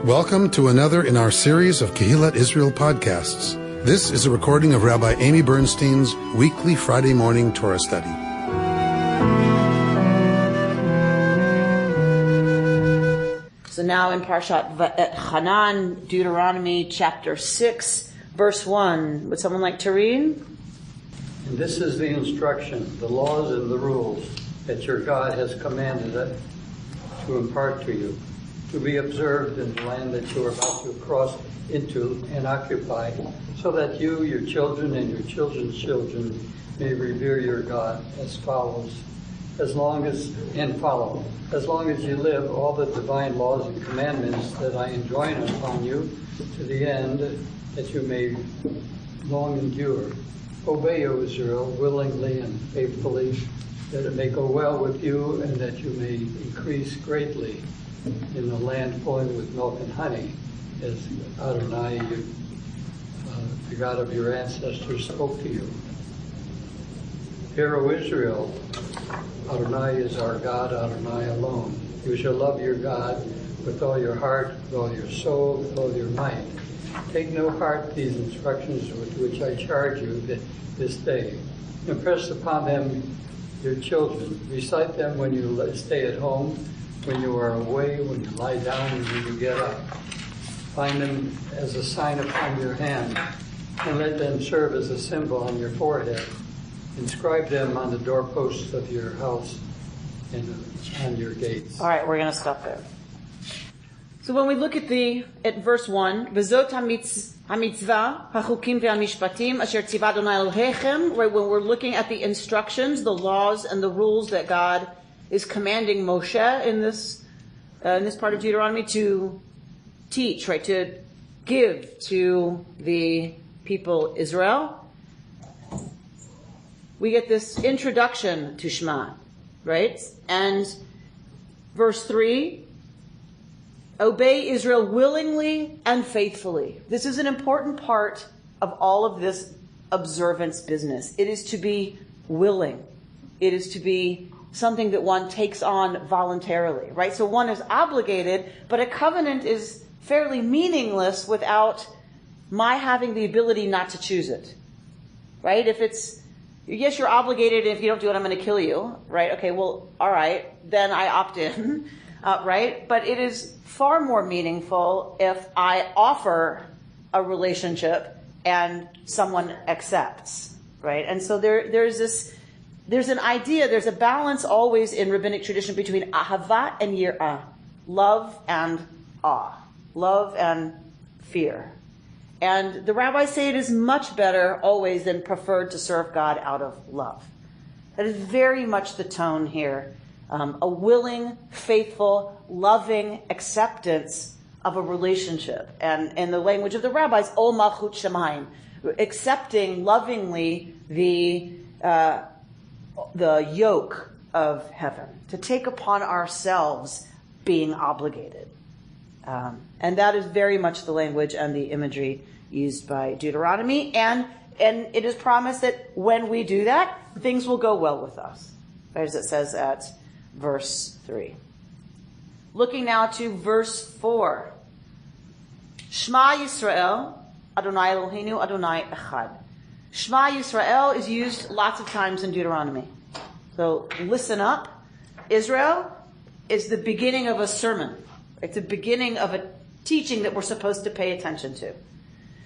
Welcome to another in our series of Kehillat Israel podcasts. This is a recording of Rabbi Amy Bernstein's weekly Friday morning Torah study. So now in Parashat Vaetchanan, Deuteronomy chapter 6, verse 1. Would someone like to read? And this is the instruction, the laws and the rules that your God has commanded it to impart to you, to be observed in the land that you are about to cross into and occupy, so that you, your children, and your children's children may revere your God as follows. As long as you live all the divine laws and commandments that I enjoin upon you, to the end that you may long endure. Obey, O Israel, willingly and faithfully, that it may go well with you and that you may increase greatly in the land flowing with milk and honey, as Adonai, the God of your ancestors, spoke to you. Hear, O Israel, Adonai is our God, Adonai alone. You shall love your God with all your heart, with all your soul, with all your might. Take no heart these instructions with which I charge you this day. Impress upon them your children. Recite them when you stay at home, when you are away, when you lie down, and when you get up. Find them as a sign upon your hand, and let them serve as a symbol on your forehead. Inscribe them on the doorposts of your house and on your gates. All right, we're going to stop there. So when we look at verse 1, V'zot hamitzvah hachukim ve'amishpatim asher tzivah Adonai Elohechem, right, when we're looking at the instructions, the laws and the rules that God is commanding Moshe in this part of Deuteronomy to teach, right, to give to the people Israel. We get this introduction to Shema, right? And verse 3, obey Israel willingly and faithfully. This is an important part of all of this observance business. It is to be willing. It is to be something that one takes on voluntarily, right? So one is obligated, but a covenant is fairly meaningless without my having the ability not to choose it, right? If it's, yes, you're obligated, and if you don't do it, I'm going to kill you, right? Okay, well, all right, then I opt in, right? But it is far more meaningful if I offer a relationship and someone accepts, right? And so there's an idea, there's a balance always in rabbinic tradition between ahava and yirah, love and awe, love and fear. And the rabbis say it is much better always than preferred to serve God out of love. That is very much the tone here. A willing, faithful, loving acceptance of a relationship. And in the language of the rabbis, ol malchut shamayim, accepting lovingly the yoke of heaven, to take upon ourselves being obligated. And that is very much the language and the imagery used by Deuteronomy. And it is promised that when we do that, things will go well with us, as it says at verse 3. Looking now to verse 4. Shema Yisrael, Adonai Eloheinu, Adonai Echad. Shema Yisrael is used lots of times in Deuteronomy. So listen up. Israel is the beginning of a sermon. It's the beginning of a teaching that we're supposed to pay attention to.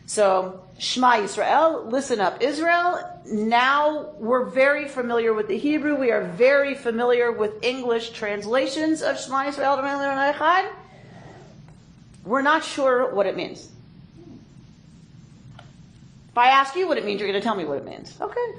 So Shema Yisrael, listen up Israel. Now we're very familiar with the Hebrew. We are very familiar with English translations of Shema Yisrael, Adonai Echad. We're not sure what it means. If I ask you what it means, you're going to tell me what it means. Okay.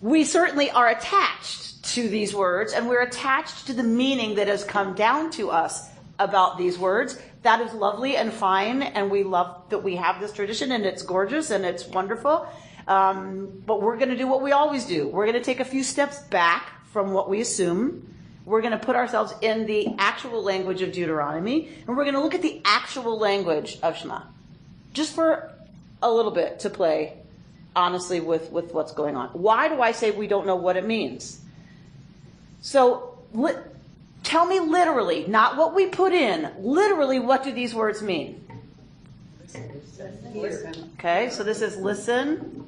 We certainly are attached to these words, and we're attached to the meaning that has come down to us about these words. That is lovely and fine, and we love that we have this tradition, and it's gorgeous, and it's wonderful. But we're going to do what we always do. We're going to take a few steps back from what we assume. We're going to put ourselves in the actual language of Deuteronomy, and we're going to look at the actual language of Shema. Just for a little bit to play, honestly, with what's going on. Why do I say we don't know what it means? So, Tell me literally, not what we put in. Literally, what do these words mean? Listen. Okay, so this is listen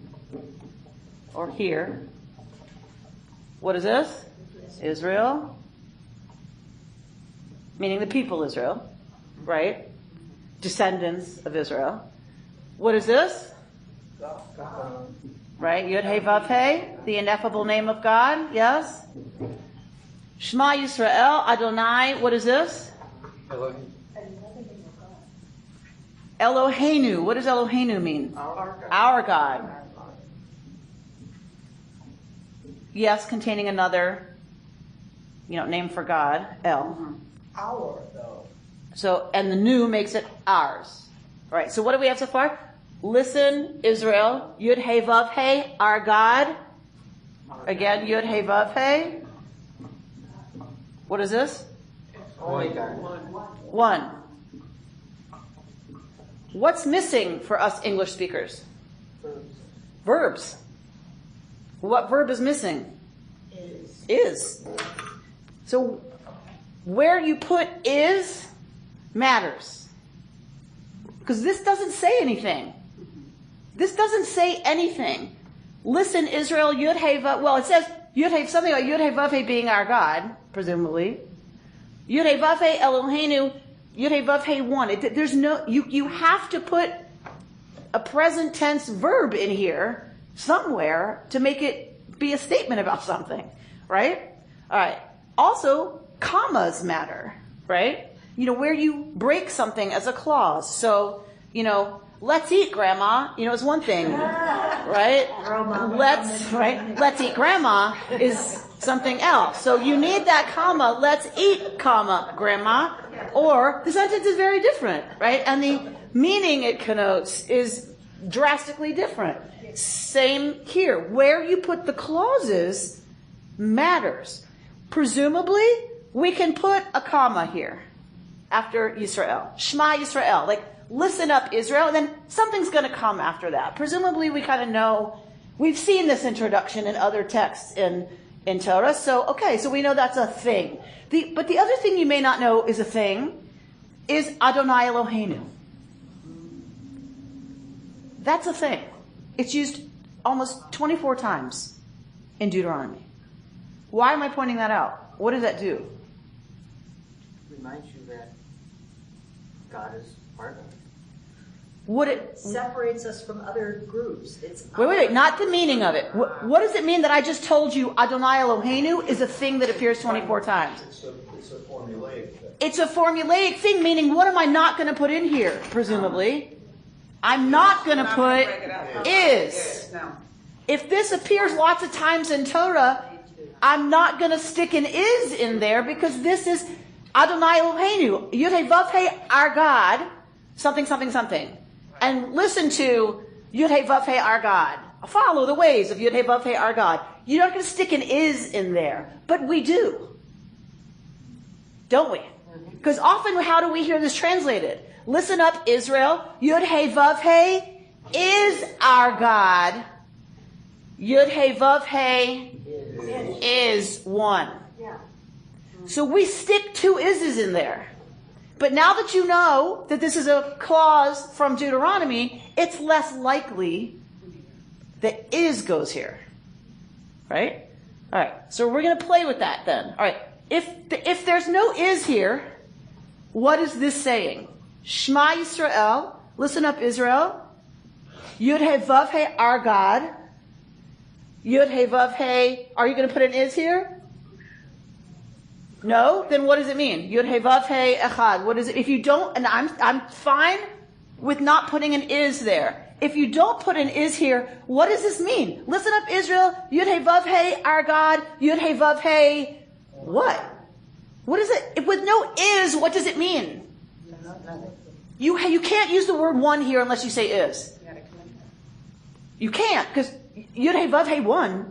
or hear. What is this? Israel. Meaning the people Israel, right? Descendants of Israel. What is this? God. Right? Yud He Vav He, the ineffable name of God. Yes? Shema Yisrael, Adonai. What is this? Elohim. Eloheinu. What does Eloheinu mean? Our God. Yes, containing another, name for God, El. Our, though. So, and the new makes it ours. All right, so what do we have so far? Listen, Israel, Yud He Vav He, our God. Again, Yud He Vav He. What is this? One. What's missing for us English speakers? Verbs. What verb is missing? Is. So where you put is matters. Because this doesn't say anything. This doesn't say anything. Listen, Israel, Yud He Vav. Well, it says Yud He, something like Yud He Vav He being our God, presumably. Yud He Vav He Eloheinu, Yud He Vav He one. There's no. You have to put a present tense verb in here somewhere to make it be a statement about something, right? All right. Also, commas matter, right? Where you break something as a clause. So, let's eat, Grandma, is one thing, right? Let's eat, Grandma is something else. So you need that comma, let's eat, comma, Grandma, or the sentence is very different, right? And the meaning it connotes is drastically different. Same here. Where you put the clauses matters. Presumably, we can put a comma here after Yisrael. Shema Yisrael. Like, listen up, Israel. And then something's going to come after that. Presumably, we kind of know. We've seen this introduction in other texts in Torah. So we know that's a thing. But the other thing you may not know is a thing is Adonai Eloheinu. That's a thing. It's used almost 24 times in Deuteronomy. Why am I pointing that out? What does that do? Reminds you that God is part of it. Would it separates us from other groups? Wait, not the meaning of it. What does it mean that I just told you Adonai Eloheinu is a thing that appears 24 times? It's a formulaic thing. It's a formulaic thing, meaning what am I not going to put in here, presumably? I'm not going to put is. No. If this appears lots of times in Torah, I'm not going to stick an is in there because this is Adonai Eloheinu, Yud He Vav He, our God, something, something, something. And listen to Yud He Vav He, our God. Follow the ways of Yud He Vav He, our God. You're not going to stick an is in there, but we do. Don't we? Because often how do we hear this translated? Listen up, Israel. Yud He Vav He is our God. Yud He Vav He is one. So we stick two is's in there. But now that you know that this is a clause from Deuteronomy, it's less likely that is goes here. Right? All right. So we're going to play with that then. All right. If there's no is here, what is this saying? Shema Yisrael. Listen up, Israel. Yud He Vav He, our God. Yud He Vav He. Are you going to put an is here? No? Then what does it mean? Yud He Vav He Echad. What is it? If you don't, and I'm fine with not putting an is there. If you don't put an is here, what does this mean? Listen up, Israel. Yud He Vav He, our God. Yud He Vav He. What? What is it? With no is, what does it mean? You can't use the word one here unless you say is. You can't, because Yud He Vav He one,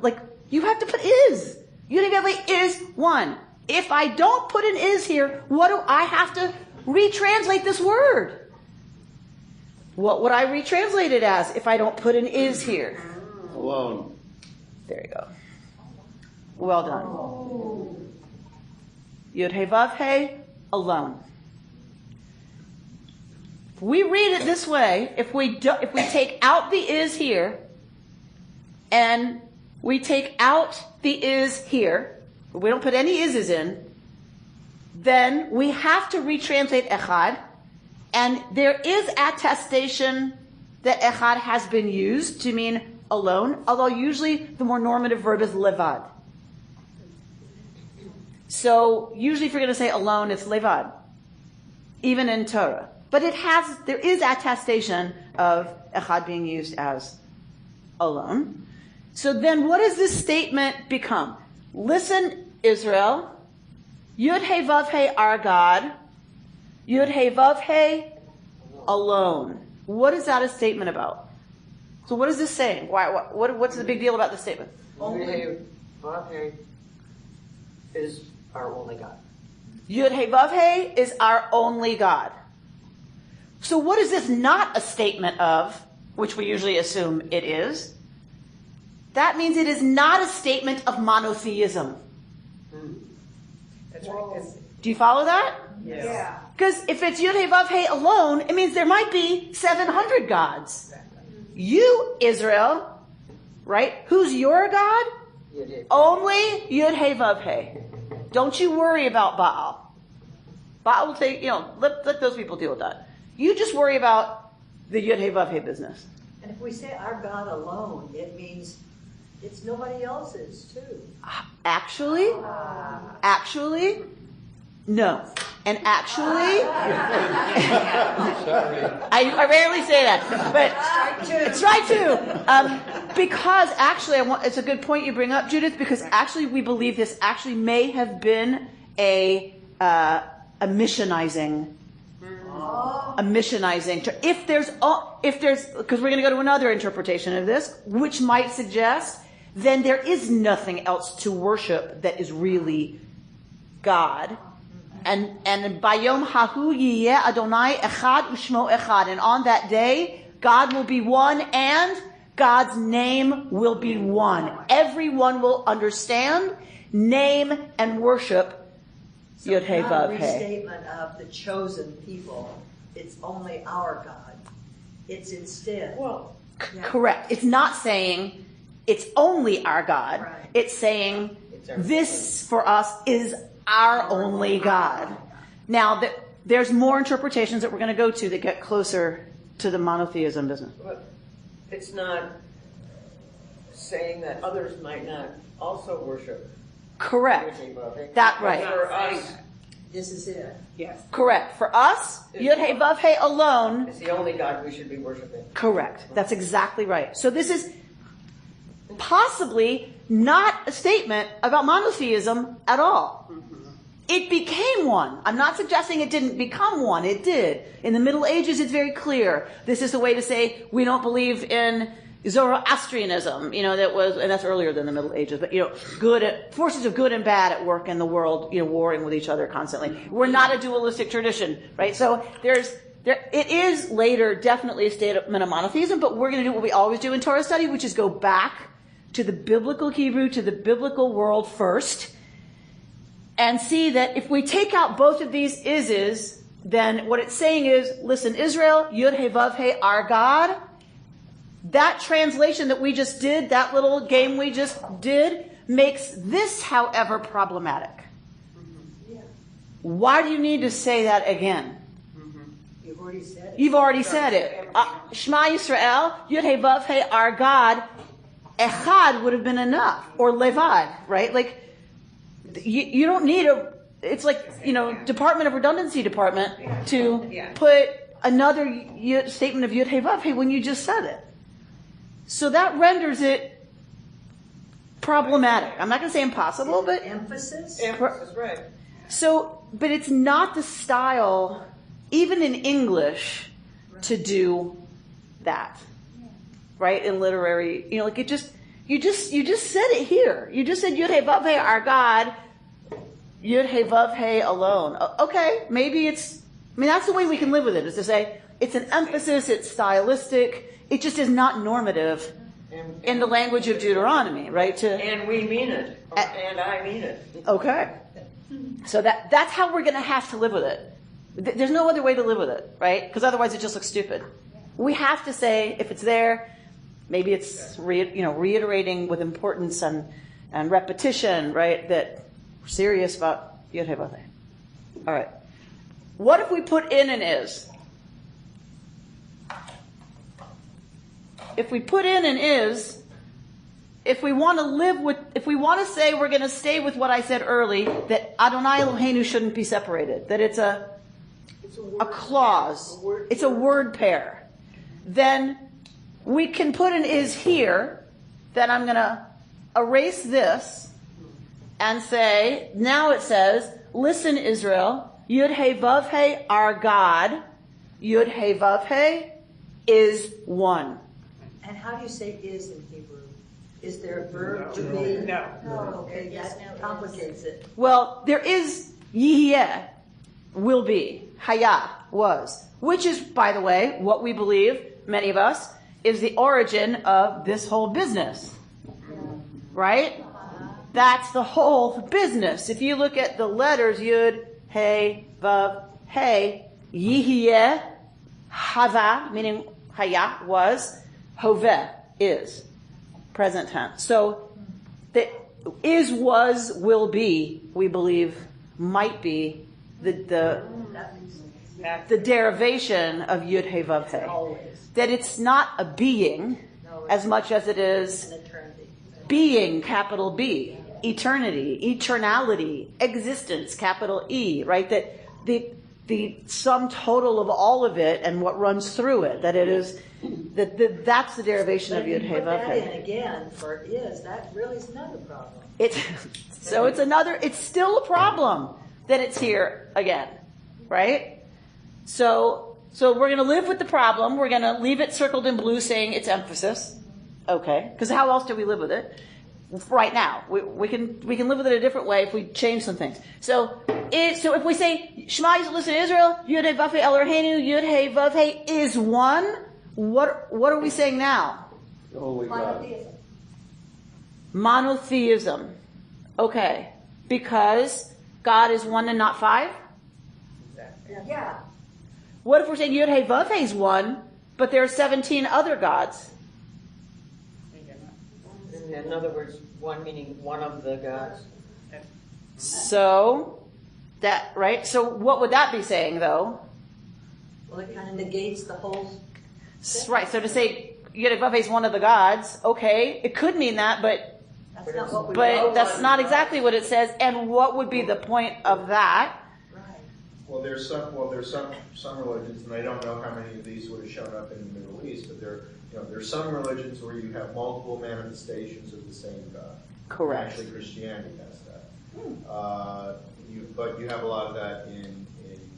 you have to put is. Yud He Vav He is one. If I don't put an is here, what do I have to retranslate this word? What would I retranslate it as if I don't put an is here? Alone. There you go. Well done. Yud Hey Vav Hey alone. If we read it this way, if we take out the is here, and we take out the is here, we don't put any is's in, then we have to retranslate echad, and there is attestation that echad has been used to mean alone, although usually the more normative verb is levad. So usually if you're going to say alone, it's levad, even in Torah. But there is attestation of echad being used as alone. So then what does this statement become? Listen, Israel, Yud Hey Vav Hey our God, Yud Hey Vav Hey alone. What is that a statement about? So what is this saying? What's the big deal about this statement? Yud Hey Vav Hey is our only God. Yud Hey Vav Hey is our only God. So what is this not a statement of, which we usually assume it is? That means it is not a statement of monotheism. That's right. Do you follow that? Yes. Yeah. Because if it's Yud Hey Vav Hey alone, it means there might be 700 gods. You, Israel, right? Who's your God? Only Yud Hey Vav Hey. Don't you worry about Baal. Baal will take, let those people deal with that. You just worry about the Yud Hey Vav Hey business. And if we say our God alone, it means it's nobody else's too. Actually, no. And actually, I rarely say that, but it's right too. Because actually, it's a good point you bring up, Judith, because actually we believe this actually may have been a missionizing. If there's, because we're going to go to another interpretation of this, which might suggest then there is nothing else to worship that is really God. And Bayom Hahu Yiyeh Adonai Echad Ushmo Echad. And on that day, God will be one and God's name will be one. Everyone will understand, name, and worship Yud Hey Vav Hey. It's not a restatement of the chosen people. It's only our God. It's instead. Correct. It's not saying it's only our God. Right. It's saying this for us is our only God. Now, there's more interpretations that we're going to go to that get closer to the monotheism business. But it's not saying that others might not also worship. Correct. That right. For us, This is it. Yes. Correct. For us, Yud Hey Vav Hey alone. it's the only God we should be worshiping. Correct. That's exactly right. So this is possibly not a statement about monotheism at all. It became one. I'm not suggesting it didn't become one. It did. In the Middle Ages, it's very clear. This is the way to say we don't believe in Zoroastrianism, that was, and that's earlier than the Middle Ages, but, forces of good and bad at work in the world, warring with each other constantly. We're not a dualistic tradition, right? So it is later definitely a statement of monotheism, but we're going to do what we always do in Torah study, which is go back to the biblical Hebrew, to the biblical world first, and see that if we take out both of these is, then what it's saying is, listen, Israel, Yud Hey Vav Hey, our God. That translation that we just did, that little game we just did, makes this, however, problematic. Why do you need to say that again? You've already said it. You've already said it. Shema Yisrael, Yud Hey Vav Hey, our God. Echad would have been enough, or levad, right? Like, you don't need it's like, Department of Redundancy department to put another statement of Yud Hey Vav Hey when you just said it. So that renders it problematic. I'm not going to say impossible, but Emphasis, right. So, but it's not the style, even in English, to do that. Right? In literary, you just said it here. You just said Yud Hey Vav Hey, our God, Yud Hey Vav Hey alone. Okay, maybe that's the way we can live with it, is to say it's an emphasis, it's stylistic, it just is not normative in the language of Deuteronomy, right? And we mean it. And I mean it. Okay. So that's how we're going to have to live with it. There's no other way to live with it, right? Because otherwise it just looks stupid. We have to say, if it's there, maybe it's reiterating with importance and repetition, right? That we're serious about Yod Heh Vav Heh. All right. What if we put in an is? If we put in an is, if we want to say we're going to stay with what I said early, that Adonai Eloheinu shouldn't be separated, that it's a clause, it's a word pair, then we can put an is here, that I'm going to erase this and say, now it says, listen Israel, Yud Heh Vav Heh, our God, Yud Heh Vav Heh is one. And how do you say is in Hebrew? Is there a verb to be? No. Okay, that complicates it. Well, there is Yihiyeh, will be, Haya, was, which is, by the way, what we believe, many of us, is the origin of this whole business. Right? That's the whole business. If you look at the letters, Yud, Hey, Vav, Hey, Yihiyeh, Hava, meaning Haya, was, Hoveh, is, present tense. So, the is, was, will be, we believe, might be the derivation of Yud Heh Vav Heh. That it's not a being as much as it is being, capital B, eternity, eternality, existence, capital E, right? That the sum total of all of it and what runs through it, that it is, that's the derivation of Yud Heh Vav Heh. And again, for is, that really is another problem. It's still a problem that it's here again, right? So we're going to live with the problem. We're going to leave it circled in blue saying it's emphasis. Okay. Because how else do we live with it? Right now. We can live with it a different way if we change some things. So if we say, Shema Yisrael, listen Israel, Yud Heh Vav Heh Eloheinu, Yud Heh Vav Heh is one, what are we saying now? The Holy God. Monotheism. Okay. Because God is one and not five? Yeah. What if we're saying Yud Heh Vav Heh is one, but there are 17 other gods? In other words, one meaning one of the gods. So, right? So what would that be saying, though? Well, it kind of negates the whole thing. Right, so to say Yud Heh Vav Heh is one of the gods, okay, it could mean that, but That's not what we that's not exactly what it says. And what would be the point of that? Right. Well, there's some religions, and I don't know how many of these would have shown up in the Middle East, but there's some religions where you have multiple manifestations of the same God. Correct. Actually, Christianity has that. But you have a lot of that in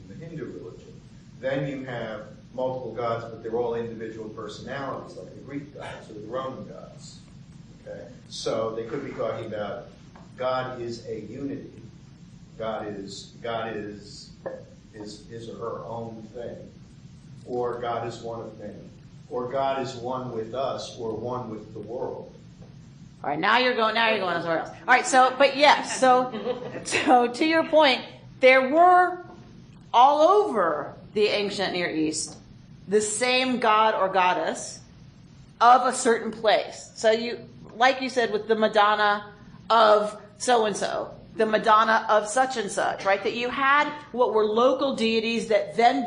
the Hindu religion. Then you have multiple gods, but they're all individual personalities, like the Greek gods or the Roman gods. Okay, so they could be talking about God is a unity. God is his or her own thing, or God is one of many, or God is one with us, or one with the world. All right, now you're going somewhere else. All right, so to your point, there were all over the ancient Near East the same god or goddess of a certain place. So like you said, with the Madonna of so-and-so, the Madonna of such and such, right? That you had what were local deities that then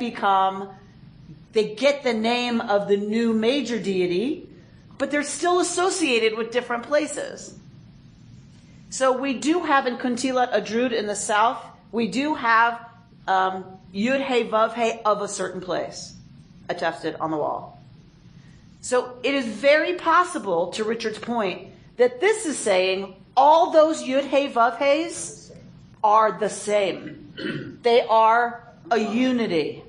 they get the name of the new major deity, but they're still associated with different places. So we do have in Kuntilat Adrud in the south, we do have Yud Heh Vav Heh of a certain place attested on the wall. So it is very possible, to Richard's point, that this is saying all those Yud Heh Vav Hehs are the same. They are a unity.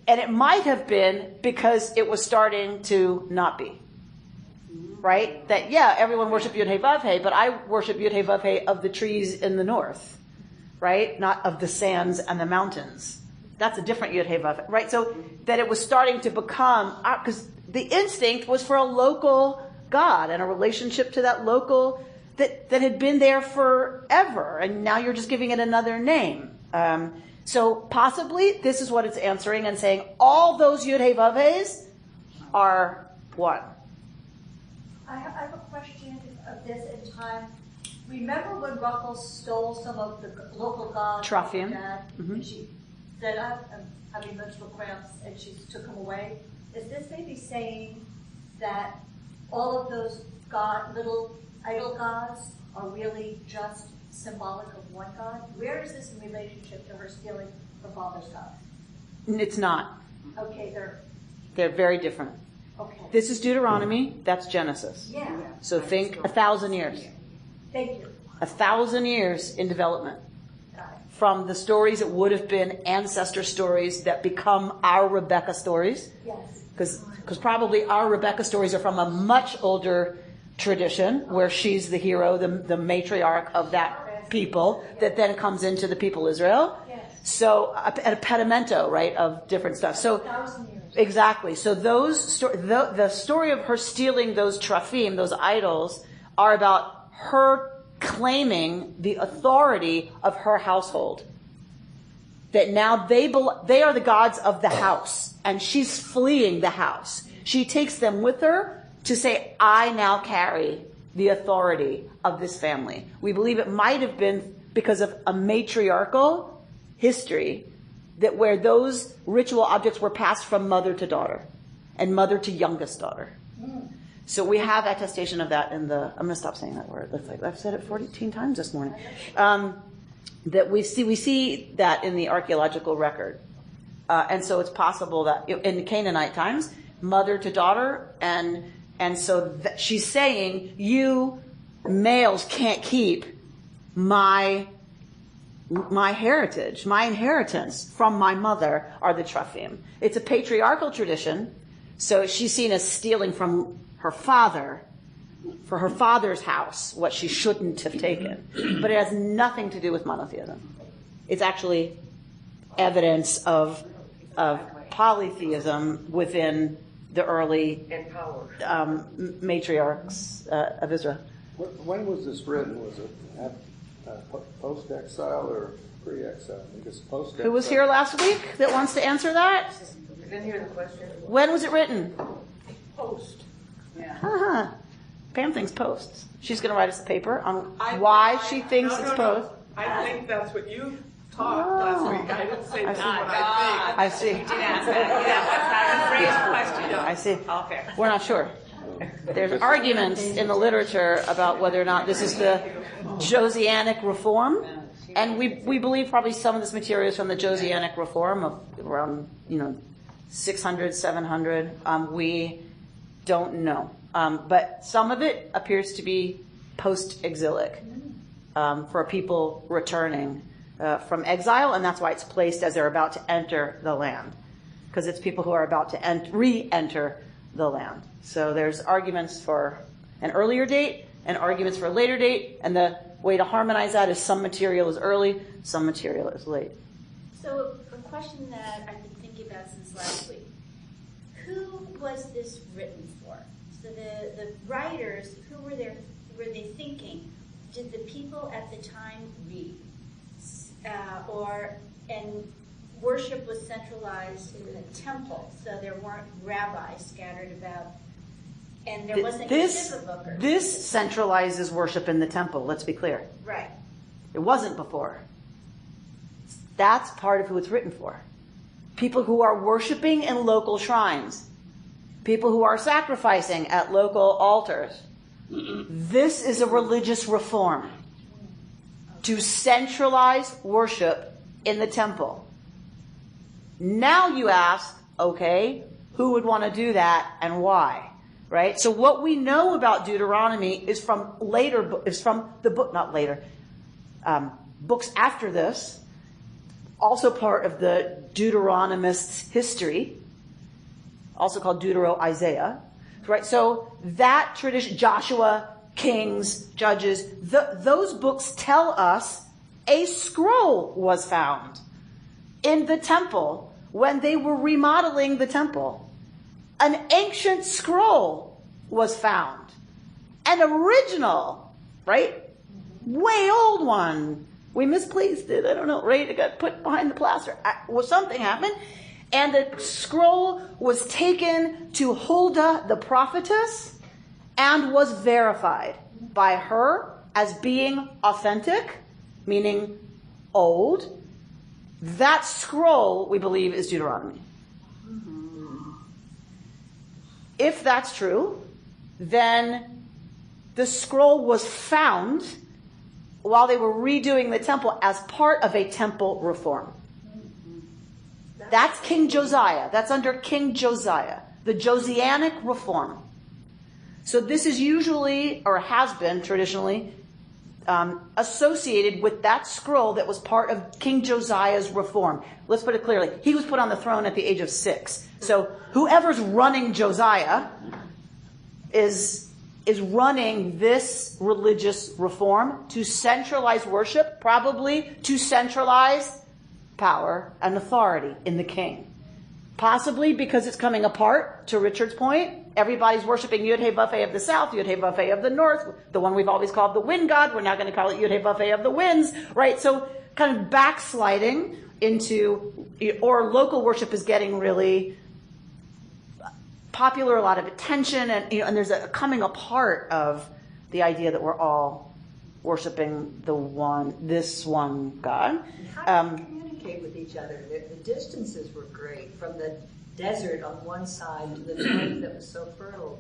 And it might have been because it was starting to not be. Right? That, everyone worshiped Yud Heh Vav Heh, but I worship Yud Heh Vav Heh of the trees in the north. Right? Not of the sands and the mountains. That's a different Yud Heh Vav Heh. Right? So that it was starting to become, because the instinct was for a local God and a relationship to that local that had been there forever, and now you're just giving it another name. So possibly this is what it's answering and saying all those Yud-Hey-Vav-Heys are one. I have a question of this in time. Remember when Rachel stole some of the local gods? Trophim. And she said, I'm having menstrual cramps, and she took them away. Is this maybe saying that all of those little idol gods are really just symbolic of one God? Where is this in relationship to her stealing her father's God? It's not. Okay, They're very different. okay. This is Deuteronomy, that's Genesis. Yeah, So think 1,000 years. thank you. 1,000 years in development. Got it. From the stories that would have been ancestor stories that become our Rebecca stories. Yes. Because probably our Rebecca stories are from a much older tradition where she's the hero, the matriarch of that people that then comes into the people Israel. Yes. So a pedimento, right, of different stuff. So 1,000 years. exactly. So the story of her stealing those trophim, those idols, are about her claiming the authority of her household. That now they are the gods of the house, and she's fleeing the house. She takes them with her to say, I now carry the authority of this family. We believe it might have been because of a matriarchal history that where those ritual objects were passed from mother to daughter and mother to youngest daughter. So we have attestation of that in the, I'm going to stop saying that word. Looks like I've said it 14 times this morning. That we see that in the archaeological record. And so it's possible that in Canaanite times, mother to daughter, and so she's saying, you males can't keep my heritage, my inheritance from my mother are the trophim. It's a patriarchal tradition, so she's seen as stealing from her father, for her father's house, what she shouldn't have taken. But it has nothing to do with monotheism. It's actually evidence of polytheism within the early matriarchs of Israel. When was this written? Was it post-exile or pre-exile? Because post-exile. Who was here last week that wants to answer that? I didn't hear the question. When was it written? Post. Uh-huh. Pam thinks post. She's going to write us a paper on why she thinks it's post. I think that's what you taught last week. I didn't say that's what I see. I see. Okay. We're not sure. There's arguments in the literature about whether or not this is the Josianic reform, and we believe probably some of this material is from the Josianic reform of around 600, 700. We don't know, but some of it appears to be post-exilic for people returning from exile, and that's why it's placed as they're about to enter the land, because it's people who are about to re-enter the land. So there's arguments for an earlier date and arguments for a later date, and the way to harmonize that is some material is early, some material is late. So a question that I've been thinking about since last week. Who was this written for? So the writers, who were they thinking? Did the people at the time read? And worship was centralized in the temple, so there weren't rabbis scattered about, and there wasn't a shiva book. This centralizes worship in the temple, let's be clear. Right. It wasn't before. That's part of who it's written for. People who are worshiping in local shrines. People who are sacrificing at local altars. This is a religious reform. To centralize worship in the temple. Now you ask, okay, who would want to do that and why? Right? So what we know about Deuteronomy is from the book, not later, books after this, also part of the Deuteronomists' history, also called Deutero-Isaiah, right? So that tradition, Joshua, Kings, Judges, those books tell us a scroll was found in the temple when they were remodeling the temple. An ancient scroll was found. An original right? Way old one. We misplaced it. I don't know, right? It got put behind the plaster. Well, something happened. And the scroll was taken to Huldah the prophetess and was verified by her as being authentic, meaning old. That scroll, we believe, is Deuteronomy. If that's true, then the scroll was found while they were redoing the temple as part of a temple reform. That's King Josiah. That's under King Josiah, the Josianic reform. So this is usually, or has been traditionally, associated with that scroll that was part of King Josiah's reform. Let's put it clearly. He was put on the throne at the age of 6. So whoever's running Josiah is running this religious reform to centralize worship, probably to centralize power and authority in the king. Possibly because it's coming apart, to Richard's point. Everybody's worshiping Yud-Heh-Vav-Heh of the south, Yud-Heh-Vav-Heh of the north, the one we've always called the wind god. We're now going to call it Yud-Heh-Vav-Heh of the winds, right? So kind of backsliding into, or local worship is getting really popular, a lot of attention, and there's a coming apart of the idea that we're all worshiping this one God. How do they communicate with each other? The distances were great from the desert on one side to the north that was so fertile.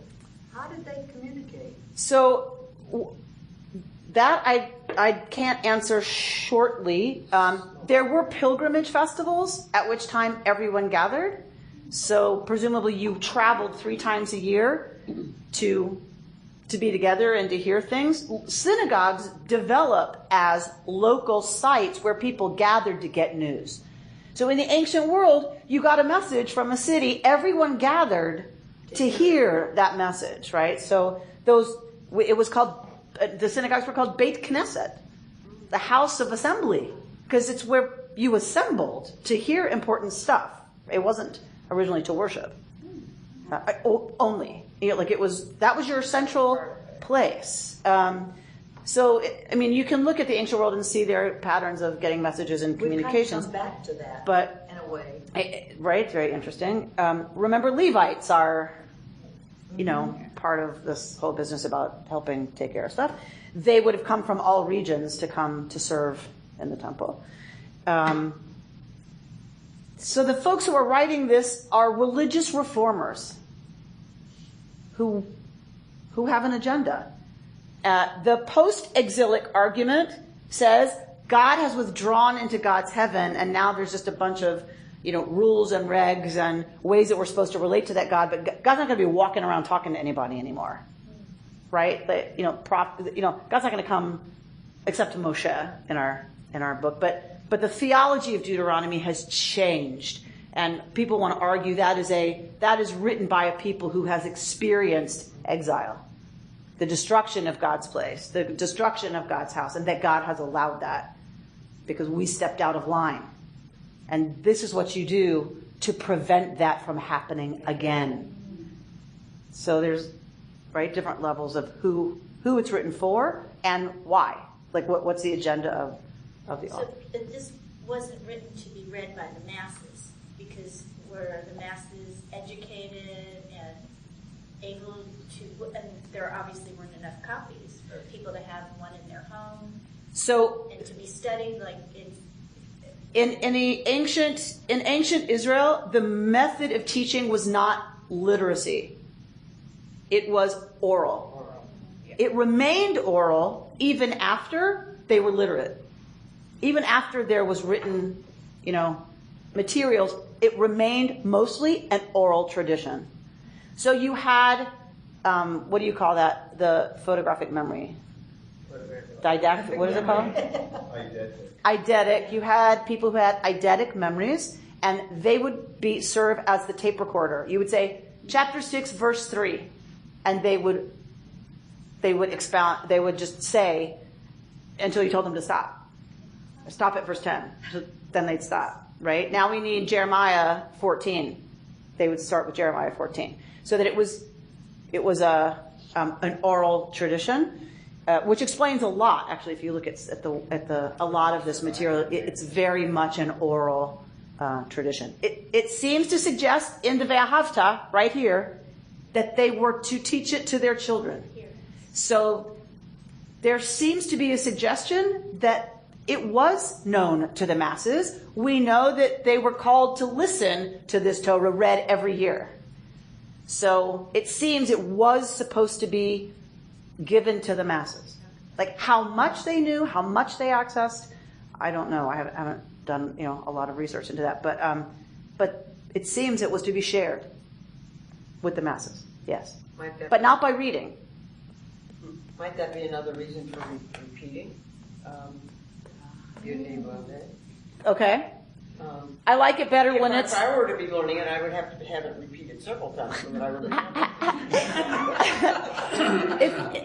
How did they communicate? So that I can't answer shortly. There were pilgrimage festivals at which time everyone gathered. So presumably you traveled 3 times a year to be together and to hear things. Synagogues develop as local sites where people gathered to get news. So in the ancient world, you got a message from a city, everyone gathered to hear that message, right? So it was called, the synagogues were called Beit Knesset, the house of assembly, because it's where you assembled to hear important stuff. It wasn't originally to worship only. That was your central place. So, you can look at the ancient world and see their patterns of getting messages and communications. We come back to that, but in a way. Right, very interesting. Remember, Levites are, part of this whole business about helping take care of stuff. They would have come from all regions to come to serve in the temple. So the folks who are writing this are religious reformers who have an agenda. The post-exilic argument says God has withdrawn into God's heaven, and now there's just a bunch of rules and regs and ways that we're supposed to relate to that God, but God's not going to be walking around talking to anybody anymore, right? God's not going to come except to Moshe in our book, but the theology of Deuteronomy has changed, and people want to argue that is written by a people who has experienced exile, the destruction of God's place, the destruction of God's house, and that God has allowed that because we stepped out of line. And this is what you do to prevent that from happening again. So there's different levels of who it's written for and why. Like what's the agenda of the author. So this wasn't written to be read by the masses, because were the masses educated and able to, and there obviously weren't enough copies for people to have one in their home. So and to be studied in ancient Israel, the method of teaching was not literacy. It was oral. It remained oral even after they were literate. Even after there was written, materials, it remained mostly an oral tradition. So you had, what do you call that? The photographic memory. Didactic, what is it called? Eidetic. You had people who had eidetic memories, and they would serve as the tape recorder. You would say, chapter 6, verse 3, and they would expound, they would just say until you told them to stop. Stop at verse 10. So then they'd stop, right? Now we need Jeremiah 14. They would start with Jeremiah 14. So that it was an oral tradition. which explains a lot. Actually, if you look at a lot of this material, it's very much an oral tradition. It seems to suggest in the Ve'ahavta right here that they were to teach it to their children. So there seems to be a suggestion that it was known to the masses. We know that they were called to listen to this Torah read every year. So it seems it was supposed to be given to the masses. Like how much they knew, how much they accessed, I don't know. I haven't done a lot of research into that. But it seems it was to be shared with the masses. Yes, but not by reading. Might that be another reason for repeating? Okay. I like it better when it's... If I were to be learning it, I would have to have it repeated several times so that I remember.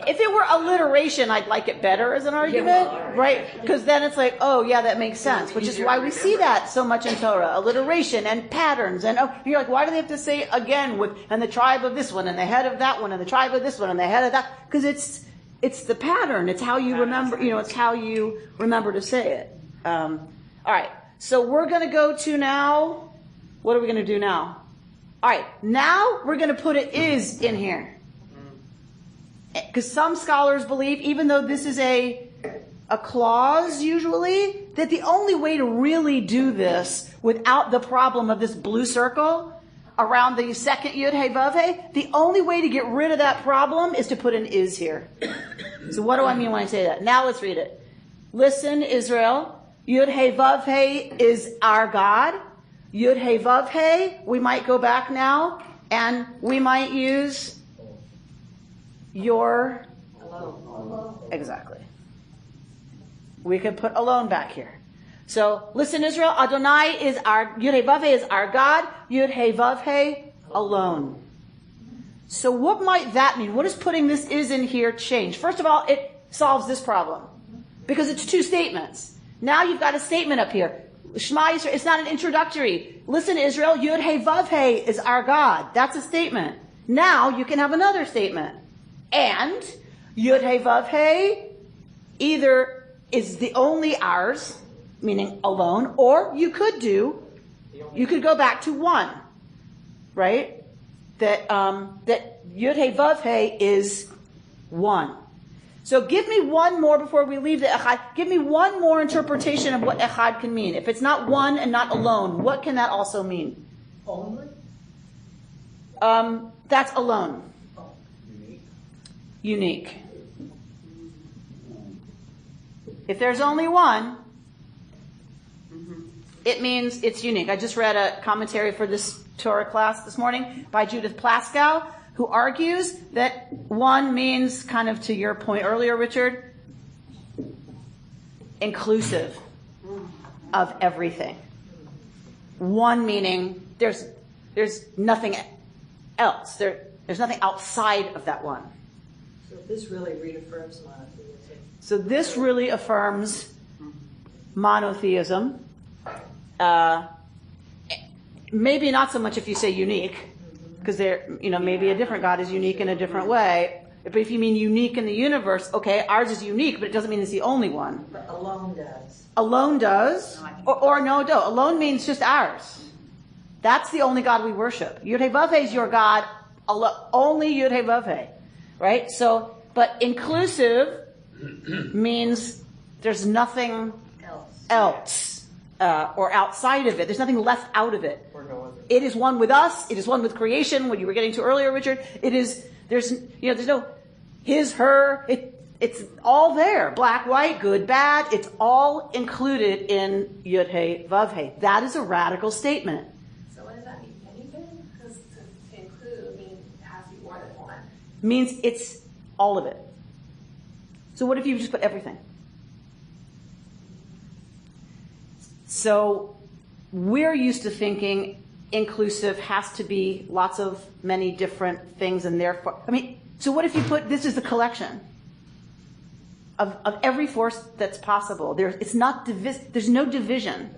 If it were alliteration, I'd like it better as an argument, right? Because then it's like, oh, yeah, that makes sense, which is why we see that so much in Torah, alliteration and patterns. And you're like, why do they have to say again and the tribe of this one and the head of that one and the tribe of this one and the head of that? Because it's the pattern. It's how you remember, it's how you remember to say it. All right. So we're going to go to now, what are we going to do now? All right, now we're going to put an is in here. Because some scholars believe, even though this is a clause usually, that the only way to really do this without the problem of this blue circle around the second Yud Hey Vav Hey, the only way to get rid of that problem is to put an is here. So what do I mean when I say that? Now let's read it. Listen, Israel. Yud Hey Vav Hey is our God. Yud Hey Vav Hey, we might go back now, and we might use your... Alone. Exactly. We could put alone back here. So, listen Israel, Adonai is our... Yud Hey Vav Hey is our God. Yud Hey Vav Hey, alone. So what might that mean? What does putting this is in here change? First of all, it solves this problem. Because it's two statements. Now you've got a statement up here. Shema Yisrael, it's not an introductory. Listen, Israel, Yud Hey Vav Hey is our God. That's a statement. Now you can have another statement. And Yud Hey Vav Hey either is the only ours, meaning alone, or you could go back to one. Right? That Yud Hey Vav Hey is one. So give me one more before we leave the echad. Give me one more interpretation of what echad can mean. If it's not one and not alone, what can that also mean? Only? That's alone. Unique. If there's only one, it means it's unique. I just read a commentary for this Torah class this morning by Judith Plaskow, who argues that one means, kind of to your point earlier, Richard, inclusive of everything. One meaning there's nothing else. There's nothing outside of that one. So this really reaffirms monotheism. So this really affirms monotheism. Maybe not so much if you say unique. Because maybe a different God is unique in a different way. But if you mean unique in the universe, okay, ours is unique, but it doesn't mean it's the only one. But alone does. Alone does. No. Alone means just ours. That's the only God we worship. Yud Hey Vav Hey is your God. Only Yud Hey Vav Hey. Right? So, but inclusive means there's nothing else. Or outside of it. There's nothing left out of it. It is one with us. It is one with creation. What you were getting to earlier, Richard. There's no his, her. It's all there. Black, white, good, bad. It's all included in Yud Hey Vav Hey. That is a radical statement. So what does that mean? Anything? Because to include means it has to be more than one. Means it's all of it. So what if you just put everything? So we're used to thinking inclusive has to be many different things, and therefore, so what if you put this is the collection of every force that's possible? There's no division,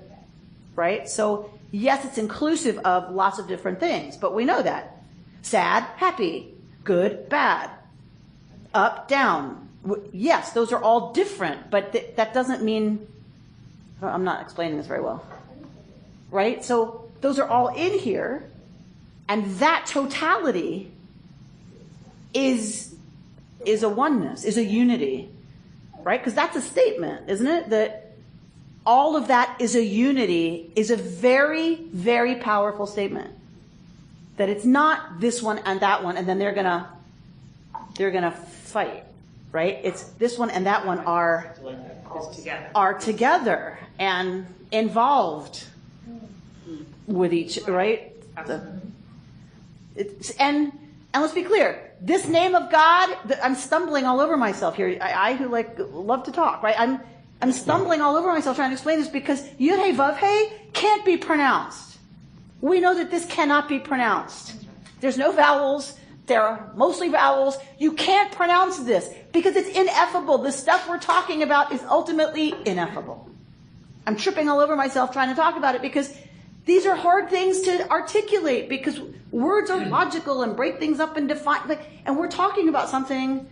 right? So yes, it's inclusive of lots of different things, but we know that. Sad, happy, good, bad, up, down, Yes, those are all different, but that doesn't mean, I'm not explaining this very well. Right? So those are all in here, and that totality is a oneness, is a unity. Right? Because that's a statement, isn't it? That all of that is a unity, is a very, very powerful statement. That it's not this one and that one, and then they're gonna fight, right? It's this one and that one are together and involved with each, right? And let's be clear. This name of God, I'm stumbling all over myself here. I who love to talk, right? I'm stumbling all over myself trying to explain this because Yud-Hey Vav-Hey can't be pronounced. We know that this cannot be pronounced. There's no vowels. There are mostly vowels. You can't pronounce this because it's ineffable. The stuff we're talking about is ultimately ineffable. I'm tripping all over myself trying to talk about it because these are hard things to articulate because words are logical and break things up and define. And we're talking about something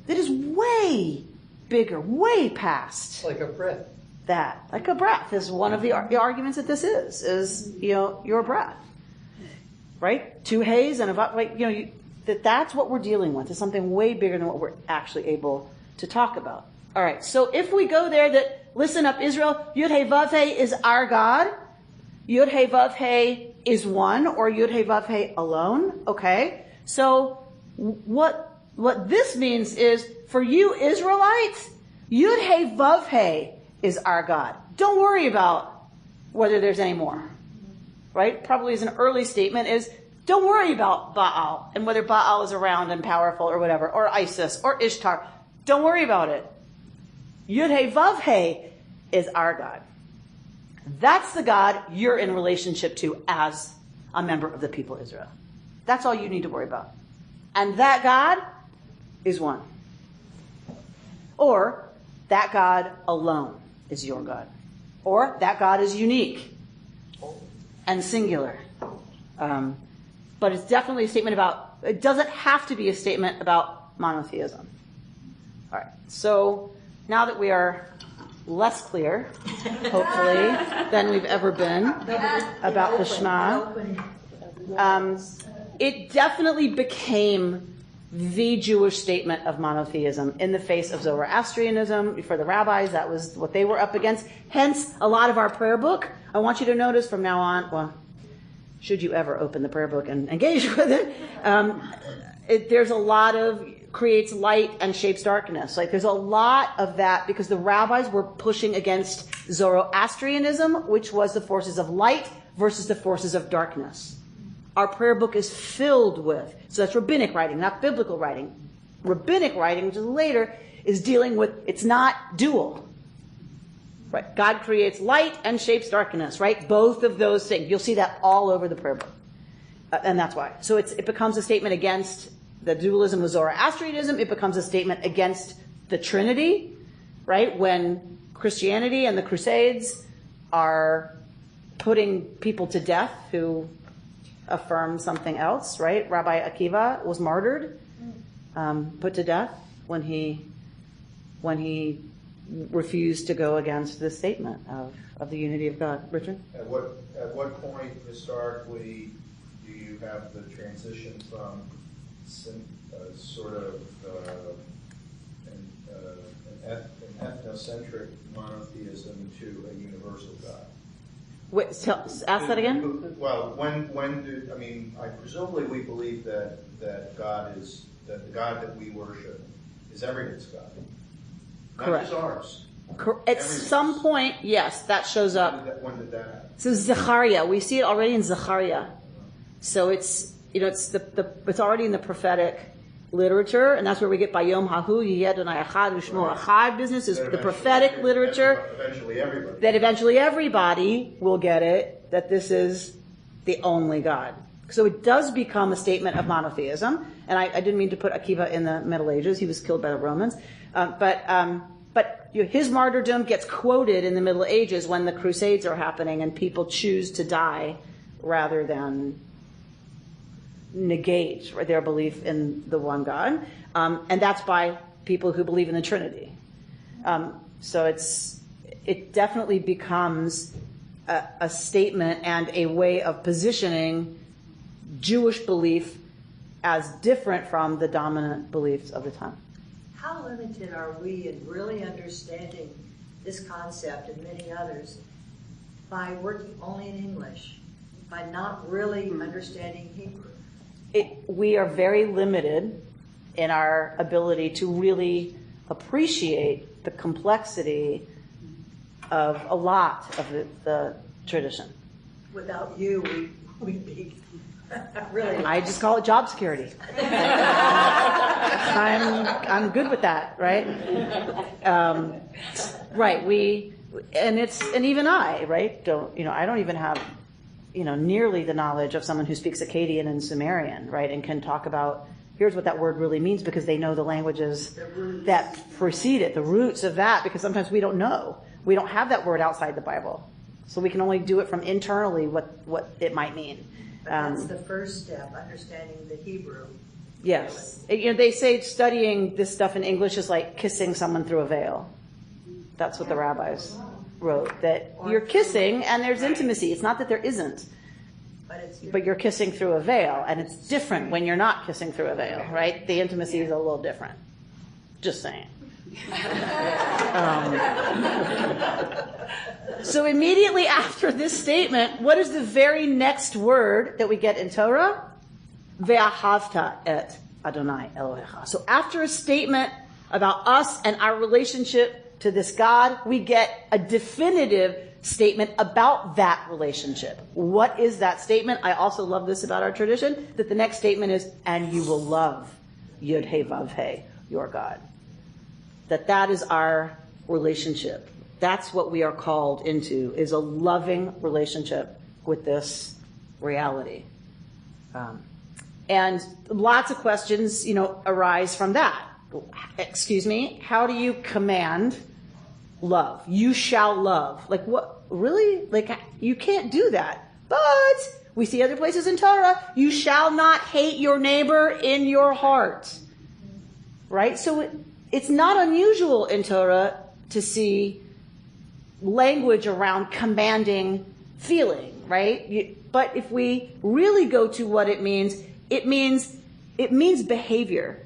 that is way bigger, way past. Like a breath. That. Like a breath is one of the arguments that this is your breath. Right? Two hays and a vav, that's what we're dealing with. It's something way bigger than what we're actually able to talk about. All right. So if we go there that, listen up, Israel, Yud-Hey Vav-Hey is our God. Yud-Hey Vav-Hey is one, or Yud-Hey Vav-Hey alone. Okay. So what this means is, for you Israelites, Yud-Hey Vav-Hey is our God. Don't worry about whether there's any more. Right? Probably as an early statement is, don't worry about Baal and whether Baal is around and powerful or whatever, or Isis or Ishtar. Don't worry about it. Yud-Hey Vav-Hey is our God. That's the God you're in relationship to as a member of the people of Israel. That's all you need to worry about. And that God is one. Or that God alone is your God. Or that God is unique and singular. But it's definitely a statement about, it doesn't have to be a statement about monotheism. All right. So now that we are less clear, hopefully, than we've ever been about the Shema, it definitely became the Jewish statement of monotheism in the face of Zoroastrianism. For the rabbis, that was what they were up against. Hence, a lot of our prayer book, I want you to notice from now on, well, should you ever open the prayer book and engage with it, there's a lot of creates light and shapes darkness. Like there's a lot of that because the rabbis were pushing against Zoroastrianism, which was the forces of light versus the forces of darkness. Our prayer book is filled with, so that's rabbinic writing, not biblical writing. Rabbinic writing, which is later, is dealing with, it's not dual. Right? God creates light and shapes darkness, right? Both of those things. You'll see that all over the prayer book. And that's why. So it becomes a statement against the dualism of Zoroastrianism. It becomes a statement against the Trinity, right? When Christianity and the Crusades are putting people to death who affirm something else, right? Rabbi Akiva was martyred, put to death when he refused to go against this statement of the unity of God. Richard? At what point historically do you have the transition from sort of an ethnocentric monotheism to a universal God? Wait, ask that again? Well, I presumably we believe that God is, that the God that we worship is everyone's God. Not Correct. just ours. At some point, yes, that shows up. When did that happen? So Zechariah, we see it already in Zechariah. So it's it's already in the prophetic literature, and that's where we get by Yom Hahu Yeh Adonai Echad U'Shmo Echad business is the prophetic literature. Eventually everybody will get it, that this is the only God. So it does become a statement of monotheism, and I didn't mean to put Akiva in the Middle Ages. He was killed by the Romans. But his martyrdom gets quoted in the Middle Ages when the Crusades are happening and people choose to die rather than negate their belief in the one God. And that's by people who believe in the Trinity. So it definitely becomes a statement and a way of positioning Jewish belief as different from the dominant beliefs of the time. How limited are we in really understanding this concept and many others by working only in English, by not really understanding Hebrew? We are very limited in our ability to really appreciate the complexity of a lot of the tradition. Without you, we'd be really... I just call it job security. I'm good with that, right? Right. And even I, right? I don't even have, nearly the knowledge of someone who speaks Akkadian and Sumerian, right? And can talk about, here's what that word really means, because they know the languages that precede it, the roots of that, because sometimes we don't know. We don't have that word outside the Bible. So we can only do it from internally what it might mean. But that's the first step, understanding the Hebrew. Yes. They say studying this stuff in English is like kissing someone through a veil. That's what the rabbis wrote, that you're kissing and there's intimacy. It's not that there isn't, but you're kissing through a veil, and it's different when you're not kissing through a veil, right? The intimacy is a little different. Just saying. So immediately after this statement, what is the very next word that we get in Torah? Ve'ahavta et Adonai Elohecha. So after a statement about us and our relationship to this God, we get a definitive statement about that relationship. What is that statement? I also love this about our tradition, that the next statement is, and you will love Yud He Vav He, your God. That is our relationship. That's what we are called into, is a loving relationship with this reality. And lots of questions, arise from that. Excuse me, how do you command love? You shall love. Like what? Really? Like you can't do that. But we see other places in Torah, you shall not hate your neighbor in your heart. Right? So it's not unusual in Torah to see language around commanding feeling, right? But if we really go to what it means behavior.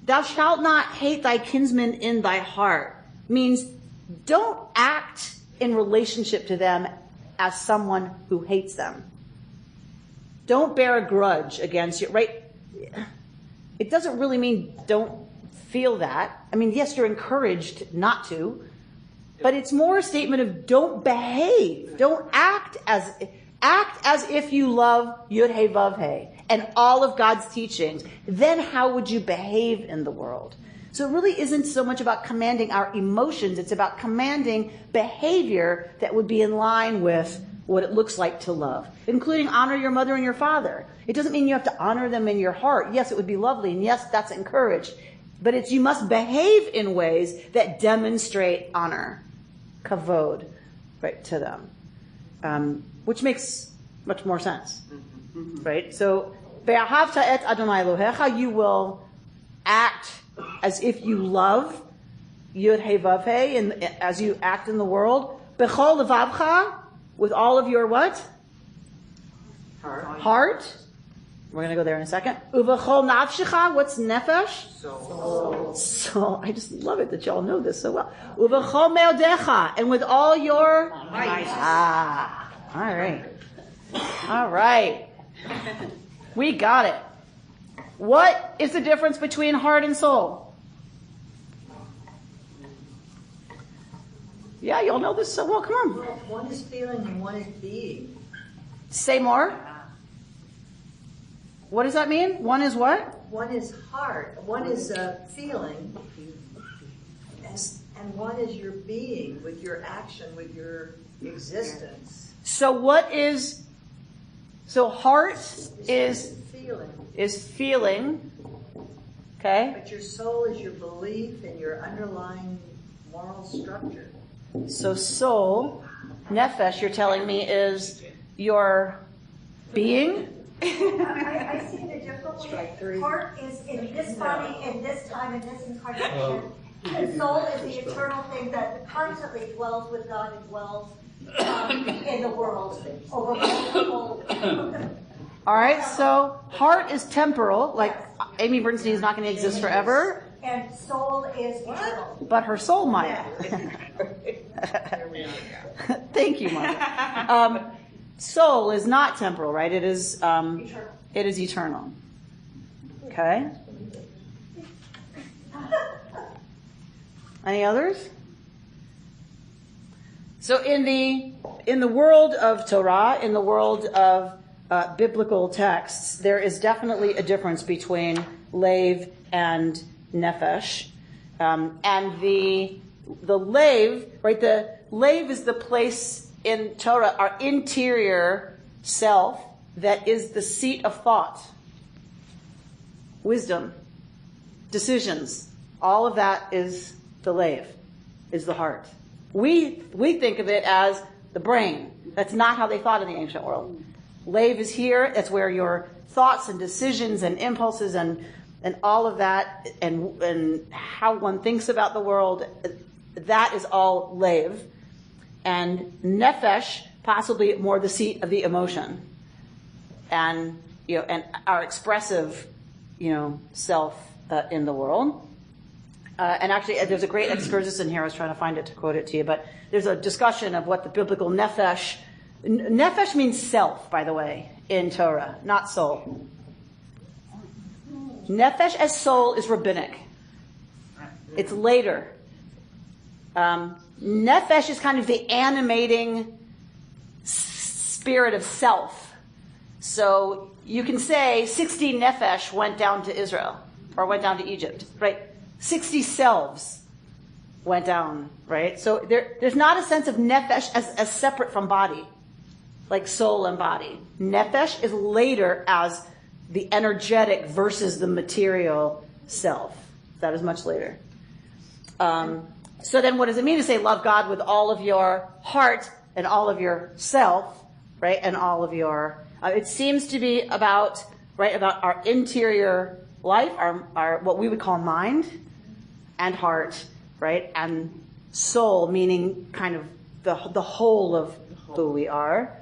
Thou shalt not hate thy kinsman in thy heart means don't act in relationship to them as someone who hates them. Don't bear a grudge against you, right? It doesn't really mean don't feel that. I mean, yes, you're encouraged not to, but it's more a statement of don't behave. Don't act as if you love Yud He Vav He and all of God's teachings. Then how would you behave in the world? So it really isn't so much about commanding our emotions. It's about commanding behavior that would be in line with what it looks like to love, including honor your mother and your father. It doesn't mean you have to honor them in your heart. Yes, it would be lovely, and yes, that's encouraged. But you must behave in ways that demonstrate honor, kavod, right, to them, which makes much more sense, right? So, ve'ahavta et Adonai Elohecha, you will act as if you love Yud He Vav He, and as you act in the world. Bechol levavcha, with all of your what? Heart. We're going to go there in a second. Uvechol nafshecha, what's nefesh? Soul. I just love it that y'all know this so well. Uvechol meodecha, and with all your might. All right. All right. We got it. What is the difference between heart and soul? Yeah, y'all know this so well. Come on. Well, one is feeling and one is being. Say more. What does that mean? One is what? One is heart. One is feeling. And one is your being, with your action, with your existence. So heart is feeling. Okay. But your soul is your belief and your underlying moral structure. So soul, nefesh, you're telling me, is your being? I see it a different way. Heart is in this body, in this time, in this incarnation. And soul is the eternal thing that constantly dwells with God and dwells in the world over multiple. All right, so heart is temporal, like Amy Bernstein is not going to exist forever. And soul is eternal. But her soul might. Thank you, Martha. Soul is not temporal, right? It is it is eternal. Okay. Any others? So in the world of Torah, in the world of biblical texts, there is definitely a difference between Lev and Nefesh. And the Lev, right? The Lev is the place in Torah, our interior self, that is the seat of thought, wisdom, decisions. All of that is the Lev, is the heart. We think of it as the brain. That's not how they thought in the ancient world. Lev is here. That's where your thoughts and decisions and impulses and all of that and how one thinks about the world, that is all Lev. And Nefesh, possibly more the seat of the emotion. And and our expressive, self in the world. And actually, there's a great exegesis in here. I was trying to find it to quote it to you, but there's a discussion of what the biblical nefesh. Nefesh means self, by the way, in Torah, not soul. Nefesh as soul is rabbinic. It's later. Nefesh is kind of the animating spirit of self. So you can say 60 nefesh went down to Israel, or went down to Egypt, right? 60 selves went down, right? So there's not a sense of nefesh as separate from body, like soul and body. Nefesh is later as the energetic versus the material self. That is much later. So then what does it mean to say love God with all of your heart and all of your self, right? And all of your, it seems to be about our interior life, our what we would call mind and heart, right? And soul, meaning kind of the whole of who we are.